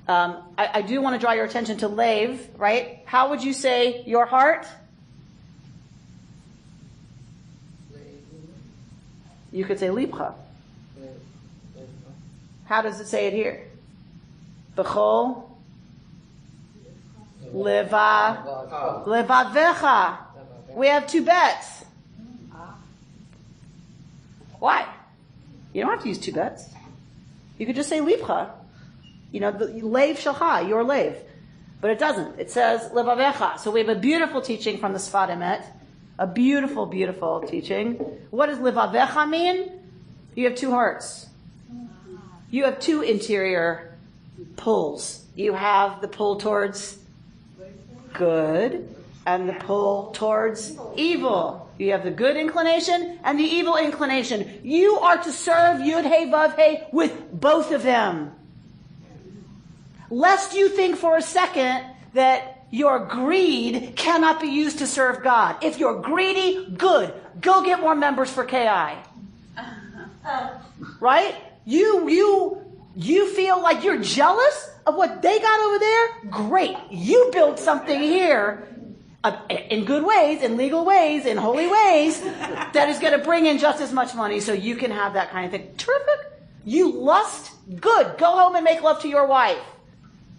I do want to draw your attention to Lev, right? How would you say your heart? You could say Libcha. How does it say it here? B'chol levavecha. We have two bets. Why? You don't have to use two bets. You could just say Libcha. The Lev Shalcha, your Lev. But it doesn't. It says levavecha. So we have a beautiful teaching from the Sfat Emet. A beautiful, beautiful teaching. What does levavecha mean? You have two hearts. You have two interior pulls. You have the pull towards good and the pull towards evil. You have the good inclination and the evil inclination. You are to serve Yud Hey Vav Hey with both of them. Lest you think for a second that your greed cannot be used to serve God. If you're greedy, good. Go get more members for KI. Right? You feel like you're jealous of what they got over there? Great. You build something here in good ways, in legal ways, in holy ways that is going to bring in just as much money so you can have that kind of thing. Terrific. You lust? Good. Go home and make love to your wife,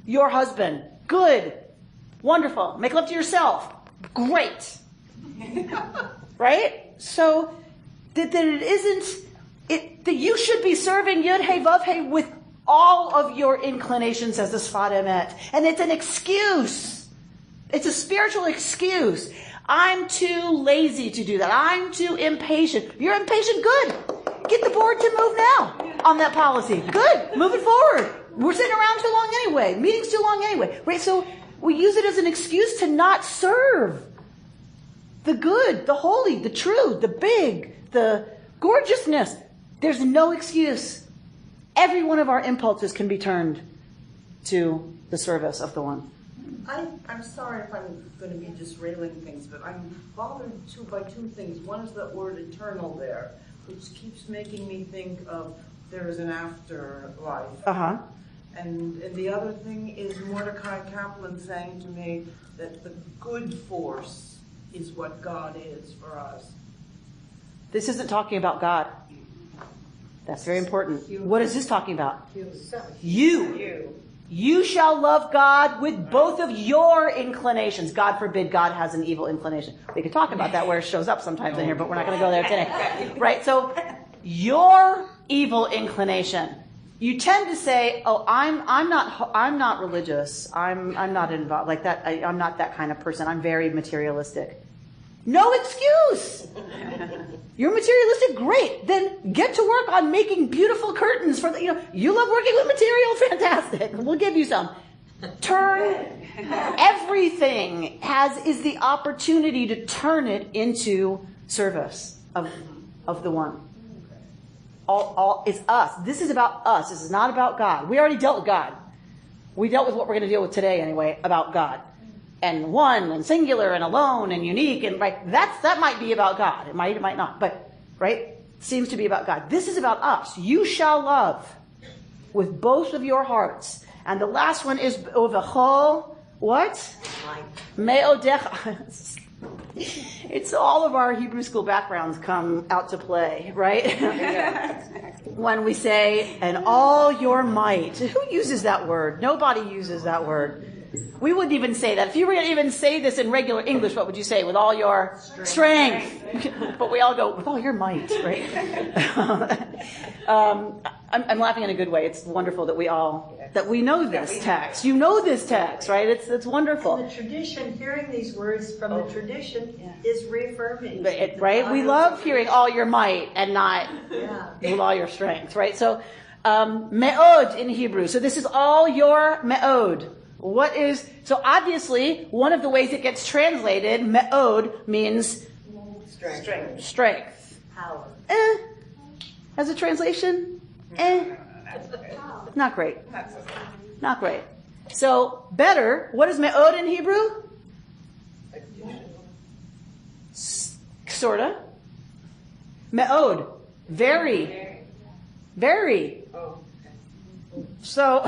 your husband. Good. Wonderful. Make love to yourself. Great. Right? So that it isn't that you should be serving Yud Hey Vav Hey with all of your inclinations as the Sfat Emet. And it's an excuse. It's a spiritual excuse. I'm too lazy to do that. I'm too impatient. You're impatient? Good. Get the board to move now on that policy. Good. Move it forward. We're sitting around too long anyway. Meeting's too long anyway. Right? So we use it as an excuse to not serve the good, the holy, the true, the big, the gorgeousness. There's no excuse. Every one of our impulses can be turned to the service of the one. I'm sorry if I'm going to be disrailing things, but I'm bothered by two things. One is that word eternal there, which keeps making me think of there is an afterlife. Uh-huh. And the other thing is Mordecai Kaplan saying to me that the good force is what God is for us. This isn't talking about God. That's very important. What is this talking about? You. You shall love God with both of your inclinations. God forbid God has an evil inclination. We could talk about that where it shows up sometimes in here, but we're not going to go there today. Right? So, your evil inclination. You tend to say, "Oh, I'm not religious. I'm not involved like that. I'm not that kind of person. I'm very materialistic." No excuse. You're materialistic, great. Then get to work on making beautiful curtains for the, you love working with material, fantastic. We'll give you some. Turn everything is the opportunity to turn it into service of the one. All it's us. This is about us. This is not about God. We already dealt with God. We dealt with what we're going to deal with today anyway about God. And one, and singular, and alone, and unique, and right, that might be about God. It might not, but, right, seems to be about God. This is about us. You shall love with both of your hearts. And the last one is, Uvechol, what? Me'odecha. It's all of our Hebrew school backgrounds come out to play, right? When we say, and all your might. Who uses that word? Nobody uses that word. We wouldn't even say that. If you were going to even say this in regular English, what would you say? With all your strength. But we all go, with all your might, right? I'm laughing in a good way. It's wonderful that we know this text. You know this text, right? It's wonderful. And the tradition, hearing these words from the tradition is reaffirming. Right? We love hearing all your might and not with all your strength, right? So, me'od in Hebrew. So this is all your me'od. So obviously, one of the ways it gets translated, me'od, means strength. Power. As a translation, not great. Not great. So, better, what is me'od in Hebrew? Sorta. Me'od. Very. Very. So,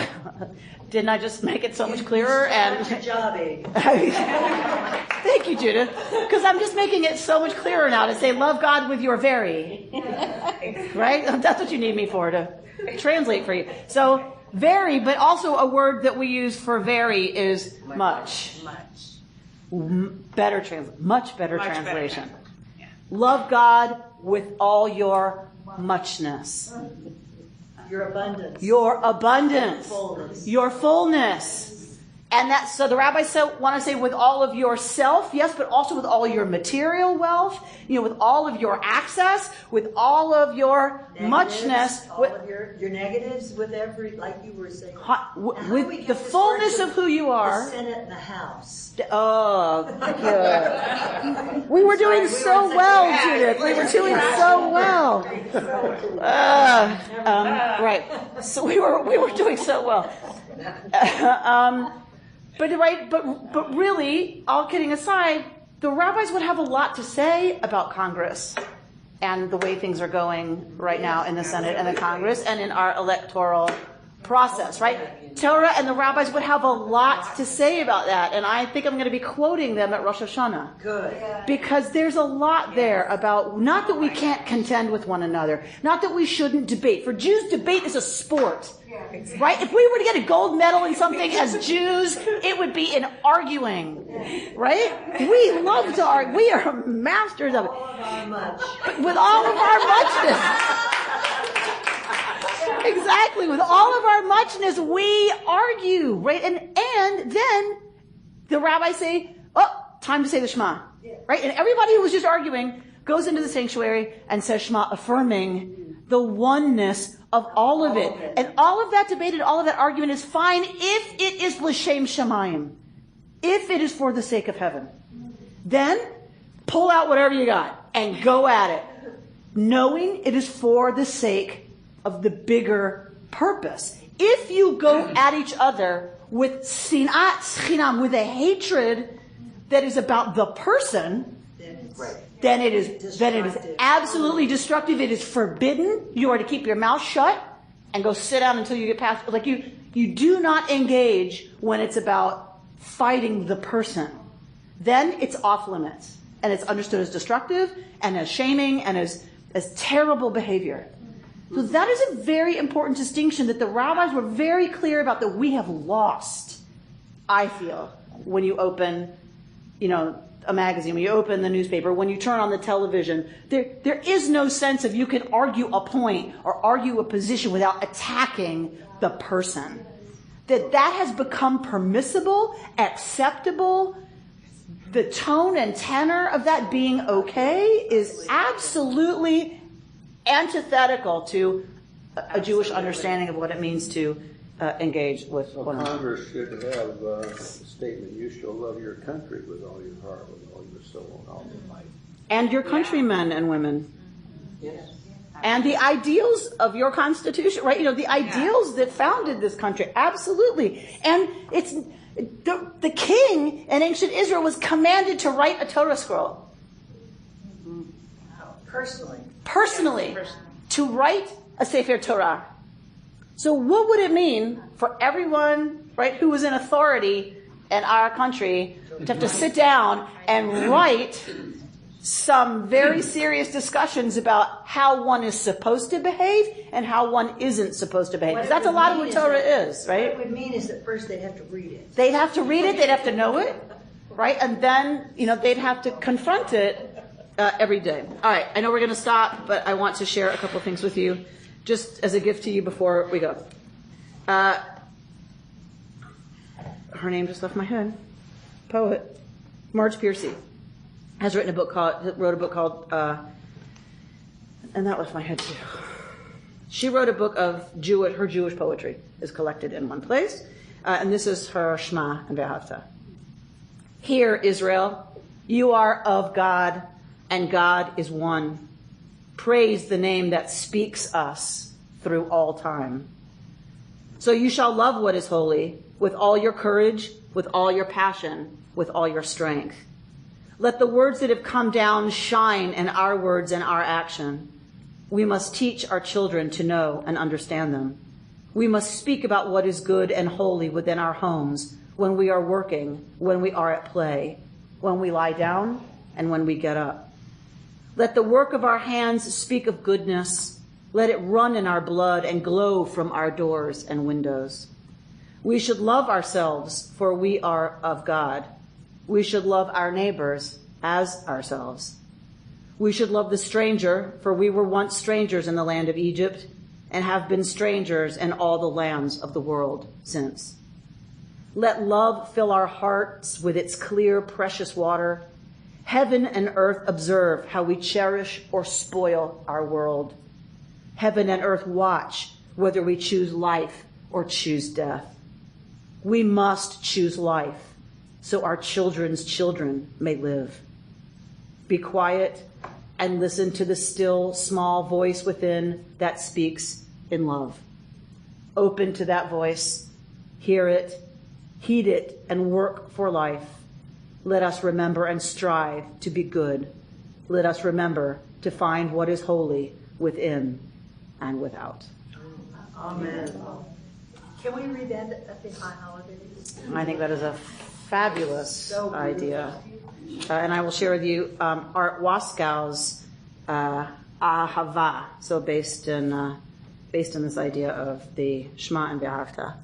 didn't I just make it so much clearer? And good job, Amy. Thank you, Judith. Because I'm just making it so much clearer now to say, love God with your very. Right? That's what you need me for, to translate for you. So, very, but also a word that we use for very is much. Much better translation. Yeah. Love God with all your muchness. Your abundance. Your abundance. Fullness. Your fullness. And so the rabbis want to say with all of yourself, yes, but also with all your material wealth, with all of your access, with all of your muchness. All of your negatives, with every, like you were saying. With the fullness of who you are. The Senate and the House. Oh, good. We were doing so well, Judith. We were doing so well. Right. So we were doing so well. But really, all kidding aside, the rabbis would have a lot to say about Congress and the way things are going right now in the Senate and the Congress and in our electoral process, right? Torah and the rabbis would have a lot to say about that, and I think I'm going to be quoting them at Rosh Hashanah. Good. Because there's a lot there about, not that we can't contend with one another, not that we shouldn't debate. For Jews, debate is a sport. Right? If we were to get a gold medal in something as Jews, it would be in arguing. Right? We love to argue. We are masters of it. With all of our muchness. Exactly. With all of our muchness, we argue. Right? And then the rabbis say, oh, time to say the Shema. Right? And everybody who was just arguing goes into the sanctuary and says Shema, affirming the oneness of all of it. And all of that debate and all of that argument is fine if it is l'shem shamayim. If it is for the sake of heaven. Then pull out whatever you got and go at it. Knowing it is for the sake of the bigger purpose. If you go at each other with sinat chinam, with a hatred that is about the person, then it is absolutely destructive. It is forbidden. You are to keep your mouth shut and go sit down until you get past. Like you do not engage when it's about fighting the person. Then it's off limits, and it's understood as destructive and as shaming and as terrible behavior. So that is a very important distinction that the rabbis were very clear about, that we have lost, I feel, when you open, a magazine, when you open the newspaper, when you turn on the television. There is no sense of you can argue a point or argue a position without attacking the person. That has become permissible, acceptable. The tone and tenor of that being okay is absolutely antithetical to a Jewish understanding of what it means to engage with one another. Congress should have a statement: "You shall love your country with all your heart, with all your soul, and all your might." And your countrymen and women. Yes. And the ideals of your Constitution, right? The ideals that founded this country. Absolutely. And it's the king in ancient Israel was commanded to write a Torah scroll. Personally, to write a Sefer Torah. So what would it mean for everyone, right, who was in authority in our country to have to sit down and write some very serious discussions about how one is supposed to behave and how one isn't supposed to behave? Because that's a lot of what Torah is, right? What it would mean is that first they'd have to read it. They'd have to read it, they'd have to know it, right? And then, they'd have to confront it every day. All right, I know we're going to stop, but I want to share a couple of things with you, just as a gift to you before we go. Her name just left my head. Poet Marge Piercy has wrote a book called, and that left my head too. She wrote a book of her Jewish poetry is collected in one place, and this is her Shema and Ve'ahavta. Hear, Israel, you are of God, and God is one. Praise the name that speaks us through all time. So you shall love what is holy with all your courage, with all your passion, with all your strength. Let the words that have come down shine in our words and our action. We must teach our children to know and understand them. We must speak about what is good and holy within our homes, when we are working, when we are at play, when we lie down, and when we get up. Let the work of our hands speak of goodness. Let it run in our blood and glow from our doors and windows. We should love ourselves, for we are of God. We should love our neighbors as ourselves. We should love the stranger, for we were once strangers in the land of Egypt and have been strangers in all the lands of the world since. Let love fill our hearts with its clear, precious water. Heaven and earth observe how we cherish or spoil our world. Heaven and earth watch whether we choose life or choose death. We must choose life so our children's children may live. Be quiet and listen to the still, small voice within that speaks in love. Open to that voice, hear it, heed it, and work for life. Let us remember and strive to be good. Let us remember to find what is holy within and without. Amen. Can we read that at the high holidays? I think that is a fabulous idea. And I will share with you Art Waskow's Ahava, so based in this idea of the Shema and Ve'ahavta.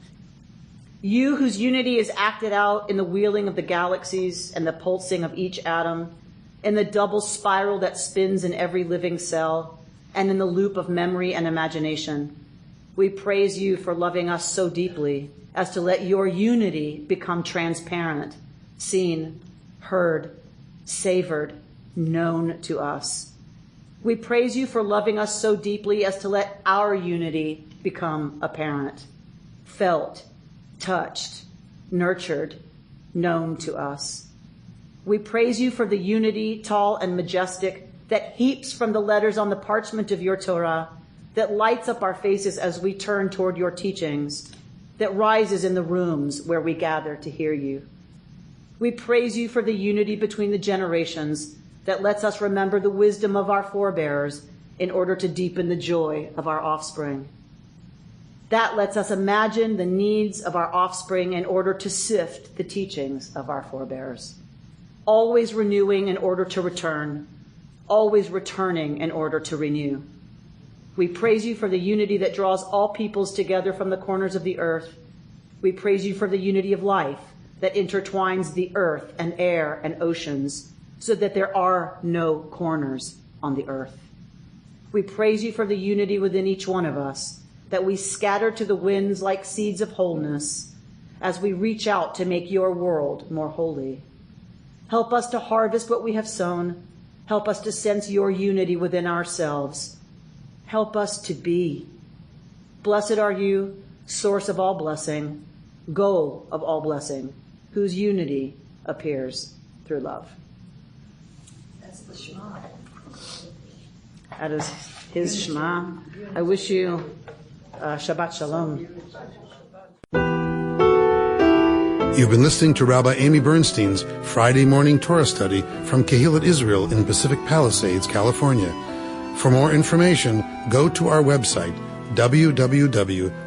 You whose unity is acted out in the wheeling of the galaxies and the pulsing of each atom, in the double spiral that spins in every living cell, and in the loop of memory and imagination. We praise you for loving us so deeply as to let your unity become transparent, seen, heard, savored, known to us. We praise you for loving us so deeply as to let our unity become apparent, felt, touched, nurtured, known to us. We praise you for the unity, tall and majestic, that heaps from the letters on the parchment of your Torah, that lights up our faces as we turn toward your teachings. that rises in the rooms where we gather to hear you. We praise you for the unity between the generations that lets us remember the wisdom of our forebears in order to deepen the joy of our offspring. That lets us imagine the needs of our offspring in order to sift the teachings of our forebears, always renewing in order to return, always returning in order to renew. We praise you for the unity that draws all peoples together from the corners of the earth. We praise you for the unity of life that intertwines the earth and air and oceans so that there are no corners on the earth. We praise you for the unity within each one of us, that we scatter to the winds like seeds of wholeness as we reach out to make your world more holy. Help us to harvest what we have sown. Help us to sense your unity within ourselves. Help us to be. Blessed are you, source of all blessing, goal of all blessing, whose unity appears through love. That's the Shema. That is his Shema. I wish you Shabbat Shalom. You've been listening to Rabbi Amy Bernstein's Friday morning Torah study from Kehillat Israel in Pacific Palisades, California. For more information, go to our website, www.ourki.org.